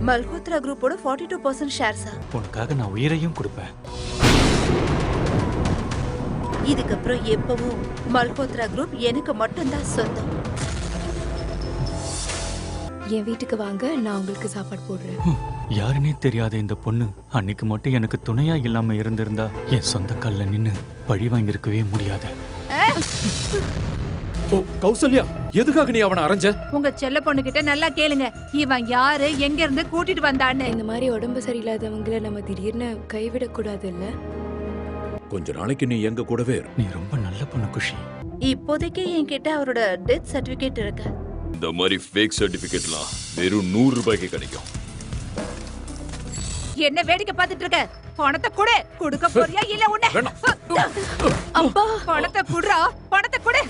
மல்ஹோத்ரா குரூப்போட 42% ஷேர்ஸா? உனக்காக நான் உயிரையும் கொடுப்பேன். இதுக்கப்புறம் எப்பவும் மல்ஹோத்ரா குரூப் எனக்கு மட்டும்தான் சொந்தம். என் வீட்டுக்கு வாங்க, நான் உங்களுக்கு சாப்பாடு போடுறேன். யாருன்னே தெரியாத இந்த பொண்ணு அன்னைக்கு மட்டும் எனக்கு துணையா இல்லாம இருந்திருந்தா என் சொந்த கால்ல நின்னு பழி வாங்கியிருக்கவே முடியாது. கௌசல்யா, எதுக்காக நீ அவனை அரைஞ்ச? உங்க செல்ல பொண்ணு கிட்ட நல்லா கேளுங்க, இவன் யாரு, எங்க இருந்து கூட்டிட்டு வந்தான்னு. இந்த மாதிரி உடம்பு சரியில்லாதவங்களை நம்ம திடீர்னு கைவிடக்கூடாது இல்ல? கொஞ்ச நாளைக்கு நீ எங்க கூடவே இரு. நீ ரொம்ப நல்ல பொண்ணு குஷி. இப்போதைக்கு என்கிட்ட அவரோட டெத் சர்டிபிகேட் இருக்கு. இந்த மாதிரி ஃபேக் சர்டிபிகேட்லாம் வெறும் 100 ரூபாய்க்கு கிடைக்கும். என்ன வேடிக்கை பார்த்துட்டு இருக்க? பணத்தை கொடு. கொடுக்க போறியா இல்ல உன்னை? அப்பா, பணத்தை குடுறா, பணத்தை கொடு.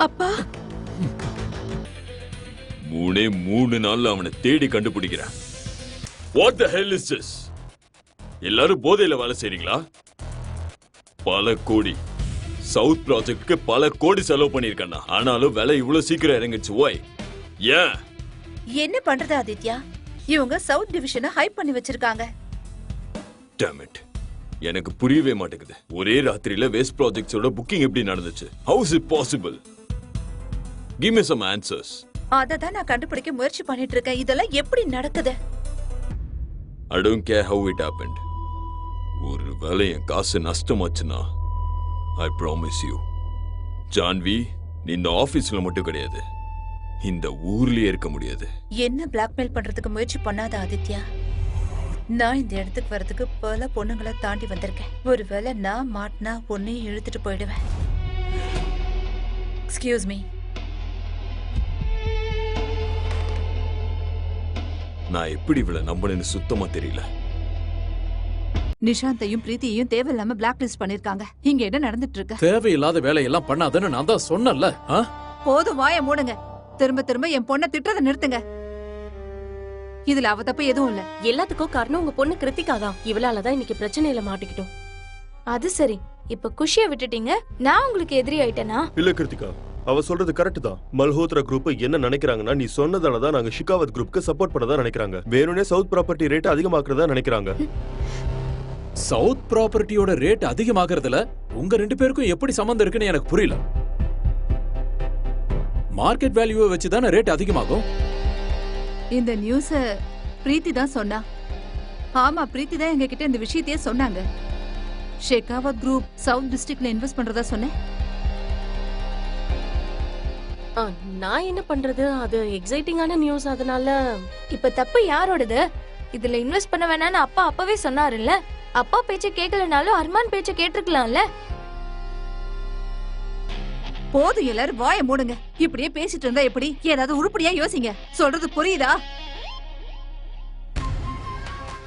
அப்பா, 3 நாள்ல அவனை தேடி கண்டுபிடிக்கிறேன். What the hell is this? எல்லாரும் போதையில வேலை செய்றீங்களா? பல கோடி சவுத் ப்ராஜெக்ட்க்கு பல கோடி செலவு பண்ணிருக்கேன். ஆனாலும் விலை இவ்வளவு சீக்கிரம் இறங்கிச்சு. ஓய், ஏன்? என்ன பண்றது ஆதித்யா? இவங்க சவுத் டிவிஷனை ஹைப் பண்ணி வச்சிருக்காங்க. Damn it. எனக்கு புரியவே மாட்டேங்குது. ஒரே ராத்திரியில வேஸ்ட் ப்ராஜெக்ட்ஸோட புக்கிங் எப்படி நடந்துச்சு? How is it possible? Give me some answers. அததான் நான் கண்டுபிடிக்க முயற்சி பண்ணிட்டு இருக்கேன். இதெல்லாம் எப்படி நடக்குது? I don't care how it happened. ஒருவேளை என் காசு நஷ்டமாச்சுன்னா I promise you, ஜான்வி, நீ இந்த ஆபீஸ்ல மட்டும் கிடையாது, இந்த ஊர்லயே இருக்க முடியாது. என்ன பிளாக்மெயில் பண்றதுக்கு முயற்சி பண்ணாத ஆதித்யா. நான் இந்த இடத்துக்கு வரதுக்கு பல பொண்ணுங்களை தாண்டி வந்திருக்கேன். ஒருவேளை நான் மாட்டினா பொண்ணையும் இழுத்துட்டு போயிடுவேன். Excuse me. நான் எப்படி இவளை நம்பணும்னு சுத்தமா தெரியல. நிஷாந்தையும் பிரீத்தியையும் தேவையில்லாம பிளாக் லிஸ்ட் பண்ணிருக்காங்க. இங்க என்ன நடந்துட்டு இருக்கு? தேவையில்லாத வேலையெல்லாம் பண்ணாதன்னு நான் தான் சொன்னேன்ல. போதும், வாய மூடுங்க. திரும்ப திரும்ப என் பொண்ணை திட்டதை நிறுத்துங்க. இதுல அவ தப்பு எதுவும் இல்ல. எல்லாத்துக்கும் காரணம் உங்க பொண்ணு கிருத்திகா தான். இவளாலதான் இன்னைக்கு பிரச்சனையில மாட்டிக்கிட்டோம். அது சரி, இப்ப குஷிய விட்டுட்டீங்க, நான் உங்களுக்கு எதிரி ஆயிட்டேனா? இல்ல கிருத்திகா, அவ சொல்றது கரெக்ட் தான். மல்ஹோத்ரா குரூப் என்ன நினைக்கிறாங்கன்னா, நீ சொன்னதாலதான் நாங்க ஷிகாவத் குரூப்க்கு சப்போர்ட் பண்ணதா நினைக்கிறாங்க. வேணும்னே சவுத் ப்ராப்பர்ட்டி ரேட் அதிகமாக்குறதா நினைக்கிறாங்க. சவுத் ப்ராப்பர்ட்டியோட ரேட் அதிகமாகறதுல உங்க 2 பேருக்கும் எப்படி சம்பந்தம் இருக்குன்னு எனக்கு புரியல. மார்க்கெட் வேல்யூவை வச்சுதானே ரேட் அதிகமாகும். இந்த நியூஸ பிரீத்தி தான் சொன்னா. ஆமா, பிரீத்தி தான் எங்க கிட்ட இந்த விஷயத்தையே சொன்னாங்க. ஷெகாவத் குரூப் சவுத் டிஸ்ட்ரிக்ட்ல இன்வெஸ்ட் பண்றதா சொன்னேன். நான் என்ன பண்றது? அது எக்ஸைட்டிங்கான நியூஸ். அதனால இப்ப தப்பு யாரோடது? இதுல இன்வெஸ்ட் பண்ண வேணாம்னு அப்பா அப்பவே சொன்னாருல்ல. அப்பா பேச்ச கேட்கலனாலும் அர்மான் பேச்ச கேட்டிருக்கலாம்ல. போதும், எல்லாரும் வாய மூடுங்க. இப்படியே பேசிட்டு இருந்தா எப்படி? ஏதாவது உருப்படியா யோசிங்க. சொல்றது புரியுதா?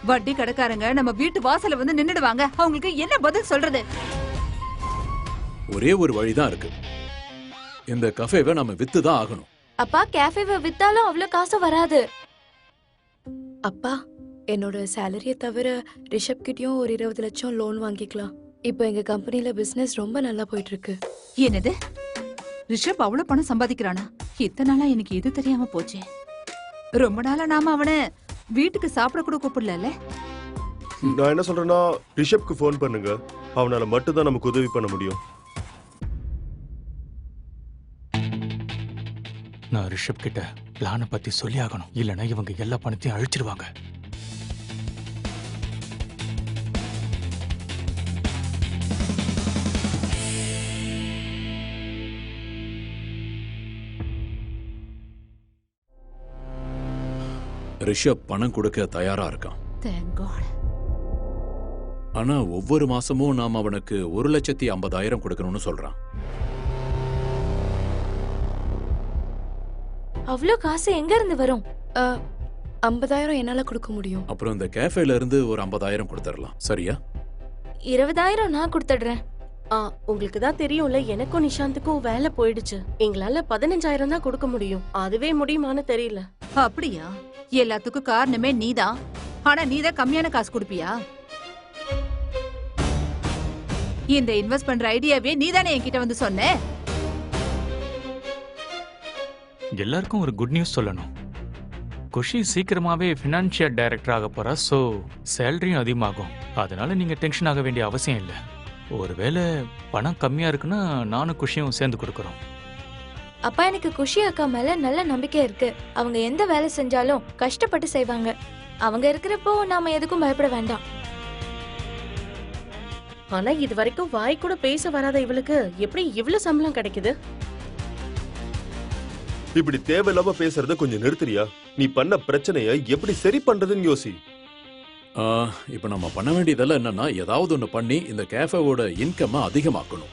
வட்டி கடைக்காரங்க நம்ம வீட்டு வாசல்ல வந்து நின்னுடுவாங்க. அவங்களுக்கு என்ன பதில் சொல்றது? ஒரே ஒரு வழிதான் இருக்கு. இந்த கஃபேவை நம்ம வித்துதான் ஆகணும். அப்பா, கேஃபேவை வித்தாலும் அவ்வளவு காசு வராது. அப்பா, என்னோட சேலரிய தவிர ரிஷப் கிட்டயும் ஒரு 20 லட்சம் லோன் வாங்கிக்கலாம். இப்போ எங்க கம்பெனில பிசினஸ் ரொம்ப நல்லா போயிட்டு இருக்கு. என்னது? ரிஷப் அவ்வளவு பணம் சம்பாதிக்கிறானா? இத்தனை நாளா எனக்கு இது தெரியாம போச்சே. ரொம்ப நாளா நாம அவனை வீட்டுக்கு சாப்பிட கூட கூப்பிடல. நான் என்ன சொல்றேன்னா, ரிஷப்க்கு ஃபோன் பண்ணுங்க. அவனால மட்டும் தான் நமக்கு உதவி பண்ண முடியும். நான் ரிஷப் கிட்ட பிளானை பத்தி சொல்லி ஆகணும். இல்லைன்னா இவங்க எல்லா பணத்தையும் அழிச்சிருவாங்க. ரிஷப் பணம் கொடுக்க தயாரா இருக்கான். Thank God. ஆனா ஒவ்வொரு மாசமும் நாம அவனுக்கு 1,50,000 கொடுக்கணும்னு சொல்றான். அவ்வளவு காசு எங்க இருந்து வரும்? 50,000 என்னால கொடுக்க முடியும். அப்புறம் இந்த கேஃபேல இருந்து ஒரு 50,000 கொடுத்துடலாம். சரியா? 20,000 நான் கொடுத்துடுறேன். உங்களுக்கு தான் தெரியும்ல, எனக்கும் நிஷாந்துக்கும் வேலை போயிடுச்சு. எங்களால 15,000 தான் கொடுக்க முடியும். அதுவே முடியுமான்னு தெரியல. அப்படியா? எல்லாத்துக்கும் காரணமே நீதான். ஆனா நீதான் கம்மியான காசு கொடுப்பியா? இந்த இன்வெஸ்ட் பண்ற ஐடியாவே நீதானே என்கிட்ட வந்து சொன்ன. எல்லாருக்கும் ஒரு குட் நியூஸ் சொல்லணும். குஷி சீக்கிரமாவே ஃபினான்ஷியல் டைரக்டர் ஆக போறா. ஸோ சேலரியும் அதிகமாகும். அதனால நீங்க டென்ஷன் ஆக வேண்டிய அவசியம் இல்லை. ஒருவேளை பணம் கம்மியா இருக்குன்னா நானும் குஷியும் சேர்ந்து கொடுக்குறோம். அப்பா, எனக்கு குஷி அக்கா மேல நல்ல நம்பிக்கை இருக்கு. அவங்க எந்த வேலை செஞ்சாலும் கஷ்டப்பட்டு செய்வாங்க. அவங்க இருக்கிறப்போ நாம எதுக்கும் பயப்பட வேண்டாம். ஆனா இது வரைக்கும் வாய் கூட பேச வராத இவளுக்கு எப்படி இவ்வளவு சம்பளம் கிடைக்குது? இப்படி தேவையில்லாம பேசுறத கொஞ்சம் நிறுத்துறியா? நீ பண்ண பிரச்சனைய எப்படி சரி பண்றதுன்னு யோசி. இப்ப நம்ம பண்ண வேண்டியதெல்லாம் என்னன்னா, ஏதாவது ஒண்ணு பண்ணி இந்த கேஃபேவோட இன்கம் அதிகமாக்கணும்.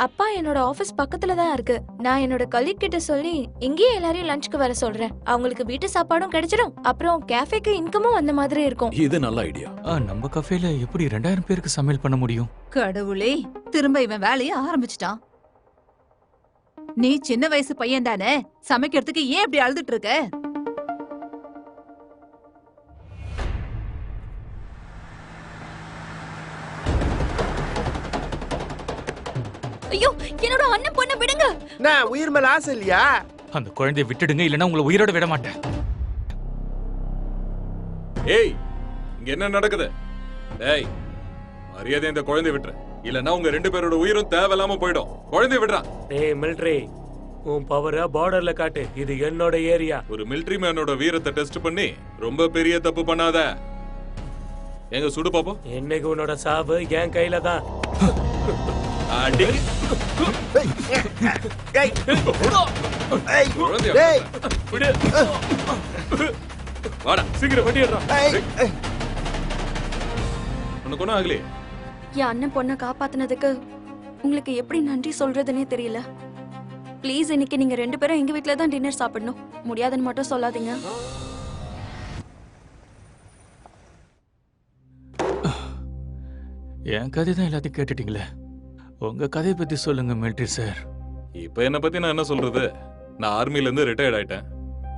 அப்பா, என்னோட ஆபீஸ் பக்கத்துல தான் இருக்கு. நான் என்னோட கலீக் கிட்ட சொல்லி இங்கேயே எல்லாரையும் லஞ்சுக்கு வர சொல்றேன். அவங்களுக்கு வீட்டு சாப்பாடும் கிடைச்சிடும். அப்புறம் கேஃபேக்கு இன்கமும் அந்த மாதிரி இருக்கும். இது நல்ல ஐடியா. நம்ம கஃபேல எப்படி 2000 பேருக்கு சமையல் பண்ண முடியும்? கடவுளே, திரும்ப இவன் வேலையை ஆரம்பிச்சிட்டான். நீ சின்ன வயசு பையன் தானே, சமைக்கிறதுக்கு ஏன் இப்படி அழுதுட்டு இருக்க? ஐயோ, என்னோட அண்ணன் பொண்ண விடுங்க. நான் உயிர் மேல ஆசை இல்லையா? அந்த குழந்தையை விட்டுடுங்க, இல்லைன்னா உங்களை உயிரோட விட மாட்டேன். ஏய், இங்க என்ன நடக்குது? ஏய், மரியாதை இந்த குழந்தை விட்டுரு, இல்லன்னா உங்க 2 பேரோட உயிரும் தேவையில்லாம போயிடும். குழந்தை விடுறா. ஏய் மிலிட்டரி, உன் பவரை பார்டர்ல காட்டு. இது என்னோட ஏரியா. ஒரு மிலிட்டரி மேனோட வீரத்தை டெஸ்ட் பண்ணி ரொம்ப பெரிய தப்பு பண்ணாத. எங்க சுடு பாப்போம். என்னைக்கு உன்னோட சாவு என் கையில தான். அடி. வாடா, சீக்கிரம் வண்டி ஏறா. உனக்கு ஒண்ணும் ஆகலையே? என் அண்ணன் பொண்ண காப்பாத்துனதுக்கு உங்களுக்கு எப்படி நன்றி சொல்றதுன்னே தெரியல. ப்ளீஸ், இன்னைக்கு நீங்க 2 பேரும் எங்க வீட்ல தான் டின்னர் சாப்பிடணும். முடியாதுன்னு மட்டும் சொல்லாதீங்க. என் கதை தான் எல்லாத்தையும் கேட்டுட்டீங்களே. உங்க கதையை பத்தி சொல்லுங்க மிலிட்டரி சார். இப்ப என்ன பத்தி நான் என்ன சொல்றது? நான் ஆர்மில இருந்து ரிட்டையர்ட் ஆயிட்டேன்.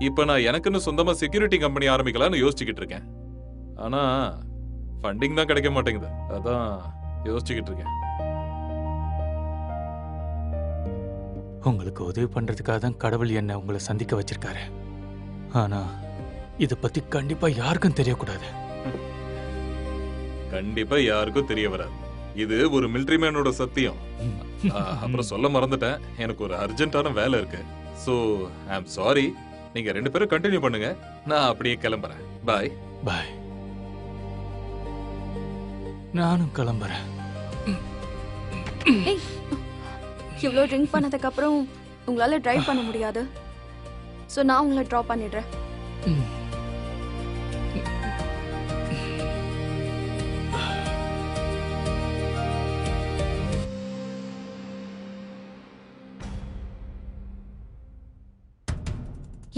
இப்ப நான் எனக்குன்னு சொந்தமா செக்யூரிட்டி கம்பெனி ஆரம்பிக்கலாம்னு யோசிச்சுக்கிட்டு இருக்கேன். ஆனா ஃபண்டிங் தான் கிடைக்க மாட்டேங்குது. அதான் யோசிச்சுக்கிட்டு இருக்கேன். உங்களுக்கு உதவி பண்றதுக்காக தான் கடவுள் என்ன உங்களை சந்திக்க வச்சிருக்காரு. ஆனா இத பத்தி கண்டிப்பா யாருக்கும் தெரியக்கூடாது. கண்டிப்பா யாருக்கும் தெரிய வராது. இது ஒரு மிலிட்டரி மேனோட சத்தியம். அப்புறம் சொல்ல மறந்துட்டேன், எனக்கு ஒரு அர்ஜென்ட்டான வேலை இருக்கு. So I am sorry. நீங்க 2 பேரும் கண்டினியூ பண்ணுங்க, நான் அப்படியே கிளம்புறேன். பாய். பாய். நானும் கிளம்புறேன். இவ்வளோ ட்ரிங்க் பண்ணதுக்கு அப்புறம் உங்களால டிரைவ் பண்ண முடியாது. ஸோ நான் உங்களை ட்ராப் பண்ணிடுறேன்.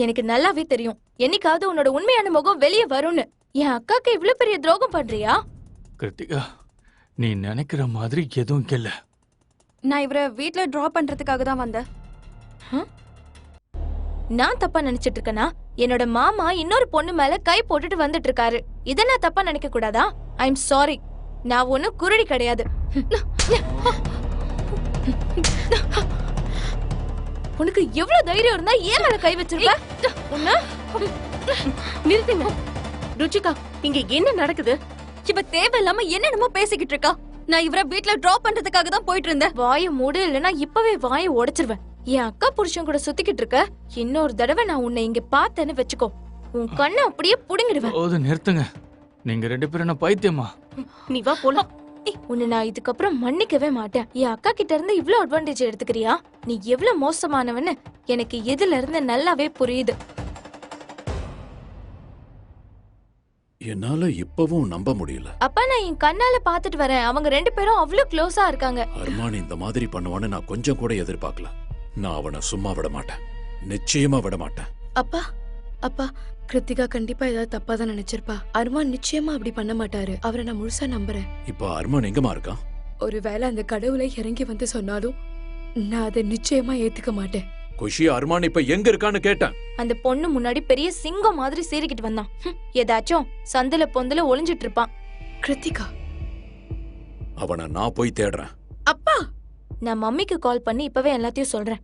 எனக்கு நல்லாவே தெரியும் என்னைக்காவது உன்னோட உண்மையான முகம் வெளியே வரும்னு. என் அக்காக்கு இவ்வளவு பெரிய துரோகம் பண்றியா? கிருத்திகா, நீ நினைக்கிற மாதிரி எதுவும் இல்ல. நான் இவரை வீட்ல டிராப் பண்றதுக்காக தான் வந்தேன். நான் தப்பா நினைச்சிட்டு இருக்கேனா? என்னோட மாமா இன்னொரு பொண்ணு மேல கை போட்டுட்டு வந்துட்டு இருக்காரு. இத நான் தப்பா நினைக்க கூடாதா? I am sorry. நான் ஒன்னும் குருடி கிடையாது. உனக்கு எவ்வளவு தைரியம் இருந்தா ஏன் மேல கை வச்சிருக்க? நிறுத்துங்க. ருச்சிகா, இங்க என்ன நடக்குது? இவ தேவையில்லாம என்னென்னமோ பேசிக்கிட்டு இருக்கா. நான் இவரை வீட்ல டிராப் பண்றதுக்காக தான் போயிட்டு இருந்தேன். வாயை மூடு, இல்லைன்னா இப்பவே வாயை உடைச்சிருவேன். என் அக்கா புருஷன் கூட சுத்திக்கிட்டு இருக்க. இன்னொரு தடவை நான் உன்னை இங்க பார்த்தேன்னு வச்சுக்கோ, உன் கண்ணை அப்படியே புடுங்கிடுவேன். போது நிறுத்துங்க. நீங்க 2 பேரும் என்ன பைத்தியமா? நீ வா போலாம். உன்னை நான் இதுக்கப்புறம் மன்னிக்கவே மாட்டேன். என் அக்கா கிட்ட இருந்து இவ்ளோ அட்வான்டேஜ் எடுத்துக்கிறியா? நீ எவ்வளவு மோசமானவன்னு எனக்கு எதுல இருந்து நல்லாவே புரியுது. என்னால இப்பவும் நம்ப முடியல. அப்பா, நான் என் கண்ணால பாத்துட்டு வரேன். அவங்க 2 பேரும் அவ்வளவு க்ளோஸா இருக்காங்க. அர்மான் இந்த மாதிரி பண்ணுவான்னு நான் கொஞ்சம் கூட எதிர்பார்க்கல. நான் அவனை சும்மா விட மாட்டேன், நிச்சயமா விட மாட்டேன். அப்பா, அப்பா, கிருத்திகா கண்டிப்பா ஏதாவது தப்பா தான் நினைச்சிருப்பா. அர்மான் நிச்சயமா அப்படி பண்ண மாட்டாரு. அவரை நான் முழுசா நம்புறேன். இப்ப அர்மான் எங்கமா இருக்கான்? ஒருவேளை அந்த கடவுளை இறங்கி வந்து சொன்னாலும் நான் அதை நிச்சயமா ஏத்துக்க மாட்டேன். குஷி, அர்மான் இப்ப எங்க இருக்கான்னு கேட்டேன். அந்த பொண்ணு முன்னாடி பெரிய சிங்கம் மாதிரி சீறிக்கிட்டு வந்தான். ஏதாச்சும் சந்தில பொந்துல ஒளிஞ்சிட்டு இருப்பான். கிருத்திகா, அவனை நான் போய் தேடுறேன். அப்பா, நான் மம்மிக்கு கால் பண்ணி இப்பவே எல்லாத்தையும் சொல்றேன்.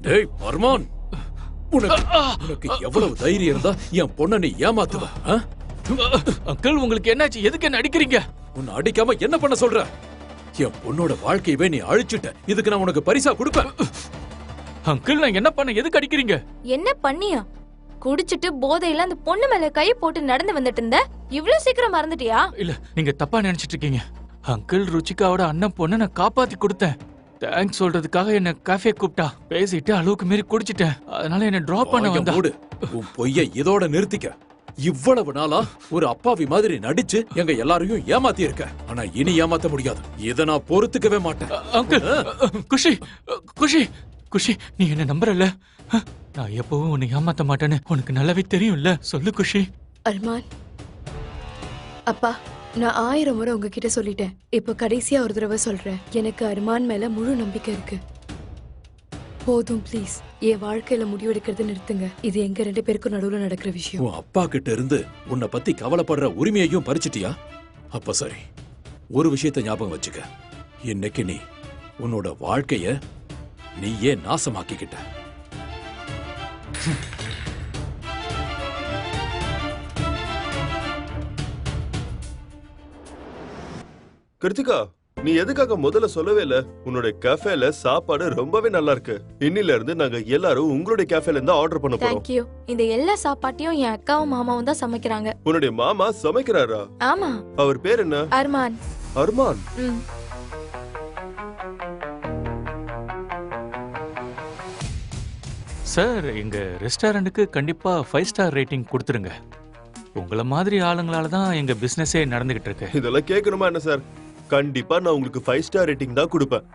டேய் அர்மான், உனக்கு எவ்வளவு தைரியம் இருந்தா என் பொண்ணை நீ ஏமாத்துவ? அங்கிள் உங்களுக்கு என்னாச்சு? எதுக்கு என்ன அடிக்கிறீங்க? உன்னை அடிக்காம என்ன பண்ண சொல்ற? என் பொண்ணோட வாழ்க்கையவே நீ அழிச்சிட்ட. இதுக்கு நான் உனக்கு பரிசா கொடுப்பேன். அங்கிள் நான் என்ன பண்ண? எதுக்கு அடிக்கிறீங்க? என்ன பண்ணியா? குடிச்சிட்டு போதையில அந்த பொண்ணு மேல கை போட்டு நடந்து வந்துட்டு இருந்த, இவ்ளோ சீக்கிரம் மறந்துட்டியா? இல்ல, நீங்க தப்பா நினைச்சிட்டு இருக்கீங்க. அங்கிள் ருச்சிகாவோட அண்ணன் பொண்ணை நான் காப்பாத்தி கொடுத்தேன். தேங்க்ஸ் சொல்றதுக்காக என்ன காஃபே கூப்பிட்டா. பேசிட்டு அளவுக்கு மீறி குடிச்சிட்டேன். அதனால என்ன டிராப் பண்ண வந்தா. உன் பொய்ய இதோட நிறுத்திக்க. இவ்வளவு நாளா ஒரு அப்பாவி மாதிரி நடிச்சு எங்க எல்லாரையும் ஏமாத்தி இருக்க. ஆனா இனி ஏமாத்த முடியாது. இத நான் பொறுத்துக்கவே மாட்டேன். அங்கிள், குஷி குஷி குஷி, நீ என்ன நம்புறல? நான் எப்பவும் உன்னை ஏமாத்த மாட்டேன்னு உனக்கு நல்லாவே தெரியும்ல. சொல்லு குஷி. அர்மான், அப்பா, நான் 1000 முறை உங்ககிட்ட சொல்லிட்டேன். இப்போ கடைசியா ஒரு தடவை சொல்றேன். எனக்கு அர்மான் மேல முழு நம்பிக்கை இருக்கு. போதும் ப்ளீஸ், என் வாழ்க்கையில முடிவெடுக்கிறது நிறுத்துங்க. இது எங்க 2 பேருக்கும் நடுவுல நடக்கிற விஷயம். உன் அப்பா கிட்ட இருந்து உன்னை பத்தி கவலைப்படுற உரிமையையும் பறிச்சிட்டியா? அப்ப சரி, ஒரு விஷயத்தை ஞாபகம் வச்சுக்க. இன்னைக்கு நீ உன்னோட வாழ்க்கைய நீயே நாசமாக்கிக்கிட்ட. கிருத்திகா, நீ எதுக்காக முதல்ல சொல்லவே இல்ல? உன்னோட கேஃபேல சாப்பாடு ரொம்பவே நல்லா இருக்கு. இன்னில இருந்து நாங்க எல்லாரும் உங்களுடைய கேஃபேல இருந்து ஆர்டர் பண்ண போறோம். Thank you. இந்த எல்லா சாப்பாட்டையும் என் அக்காவும் மாமாவும் தான் சமைக்கிறாங்க. உன்னுடைய மாமா சமைக்கிறாரா? ஆமா. அவர் பேர் என்ன? அர்மான். அர்மான்? சார், எங்க ரெஸ்டாரண்ட்டுக்கு கண்டிப்பா 5 ஸ்டார் ரேட்டிங் கொடுத்துருங்க. உங்கள மாதிரி ஆளுங்களால தான் எங்க பிசினஸே நடந்துகிட்டு இருக்கு. இதெல்லாம் கேட்கணுமா என்ன சார்? கண்டிப்பா நான் உங்களுக்கு 5 ஸ்டார் ரேட்டிங் தான் கொடுப்பேன்.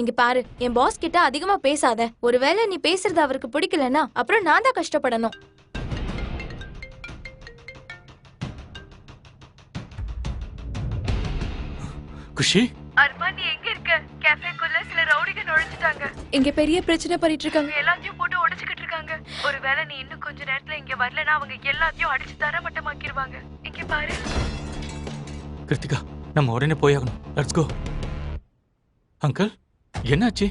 இங்க பாரு, என் பாஸ் கிட்ட அதிகமா பேசாத. ஒருவேளை நீ பேசுறது அவருக்கு பிடிக்கலனா அப்புறம் நான் தான் கஷ்டப்படணும். குஷி, அர்மான், நீ எங்க இருக்க? கேஃபேக்குள்ள சில ரவுடிங்க நுழைஞ்சிட்டாங்க. இங்க பெரிய பிரச்சனை பண்ணிட்டு இருக்காங்க. எல்லாத்தையும் போட்டு உடைச்சிட்டு இருக்காங்க. ஒருவேளை நீ இன்னும் கொஞ்ச நேரத்துல இங்க வரலனா அவங்க எல்லாத்தையும் அடிச்சு தரமட்டமாக்கிடுவாங்க. இங்க பாரு. கிருத்திகா, நம்ம உடனே போயாகணும். Let's go. அங்கிள், என்னாச்சு?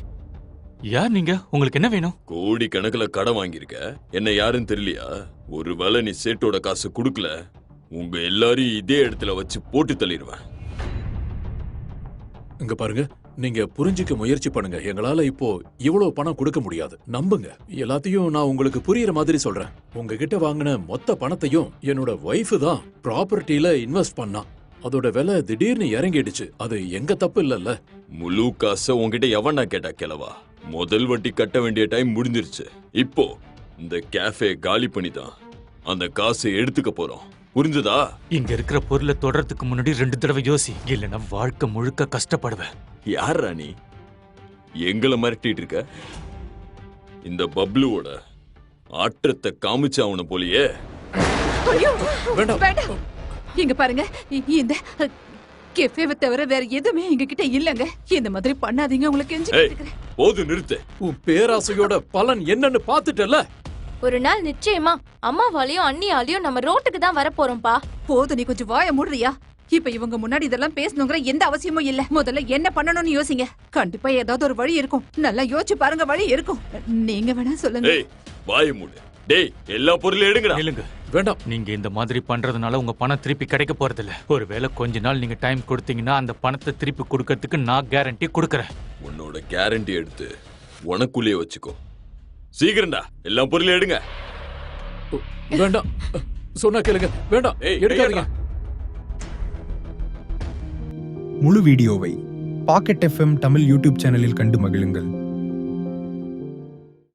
யார் நீங்க? உங்களுக்கு என்ன வேணும்? கோடி கணக்குல கடன் வாங்கியிருக்க. என்ன யாருன்னு தெரியலையா? ஒருவேளை நீ சேட்டோட காசு கொடுக்கல, உங்க எல்லாரையும் இதே இடத்துல வச்சு போட்டு தள்ளிடுவேன். இங்க பாருங்க, நீங்க புரிஞ்சுக்க முயற்சி பண்ணுங்க. எங்களால இப்போ இவ்வளவு பணம் கொடுக்க முடியாது. நம்புங்க. எல்லாத்தையும் நான் உங்களுக்கு புரியுற மாதிரி சொல்றேன். உங்ககிட்ட வாங்கின மொத்த பணத்தையும் என்னோட ஒய்ஃப் தான் ப்ராப்பர்ட்டில இன்வெஸ்ட் பண்ணா. அதோட விலை திடீர்னு இறங்கிடுச்சு. அது எங்க தப்பு இல்லல்ல. முழு காசை உங்ககிட்ட எவனா கேட்டா கிளவா? முதல் வட்டி கட்ட வேண்டிய டைம் முடிஞ்சிருச்சு. இப்போ இந்த கேஃபே காலி பண்ணி தான் அந்த காசை எடுத்துக்க போறோம். புரிஞ்சுதா? இங்க இருக்கிற பொருளை தொடறதுக்கு முன்னாடி 2 தடவை யோசி, இல்லைன்னா வாழ்க்கை முழுக்க கஷ்டப்படுவேன். யார் ராணி? எங்களை மிரட்டிட்டு இருக்க? இந்த பப்ளுவோட ஆற்றத்தை காமிச்சு அவனை போலியே. வேண்டாம். இங்க பாருங்க, இந்த கெஃபேவை தவிர வேற எதுவுமே எங்க கிட்ட இல்லங்க. இந்த மாதிரி பண்ணாதீங்க, உங்களுக்கு கெஞ்சி கேட்டுக்கிறேன். போது நிறுத்து. உன் பேராசையோட பலன் என்னன்னு பாத்துட்டல. ஒரு நாள் நிச்சயமா அம்மாவாலையும் அண்ணியாலையும் நம்ம ரோட்டுக்கு தான் வர போறோம்பா. போதும், நீ கொஞ்சம் வாய மூடுறியா? இப்ப இவங்க முன்னாடி இதெல்லாம் பேசணுங்கிற எந்த அவசியமும் இல்ல. முதல்ல என்ன பண்ணணும்னு யோசிங்க. கண்டிப்பா ஏதாவது ஒரு வழி இருக்கும். நல்லா யோசிச்சு பாருங்க, வழி இருக்கும். நீங்க வேணா சொல்லுங்க. டேய், வாய மூடு. டேய், எல்லா பொருளையும் எடுங்கடா. இல்லங்க, வேண்டாம். நீங்க இந்த மாதிரி பண்றதுனால உங்க பணம் திருப்பி கிடைக்க போறதில்ல. ஒருவேளை கொஞ்ச நாள் நீங்க டைம் கொடுத்தீங்கன்னா அந்த பணத்தை திருப்பி கொடுக்கறதுக்கு நான் கேரண்டி கொடுக்கறேன். உன்னோட கேரண்டி எடுத்து உனக்குள்ளேயே வச்சுக்கோ. சீக்கிரம்டா, எல்லா பொருளையும் எடுங்க. வேண்டாம், சொன்னா கேளுங்க. வேண்டாம், எடுக்காதீங்க. முழு வீடியோவை பாக்கெட் FM தமிழ் யூடியூப் சேனலில் கண்டு மகிழுங்கள்.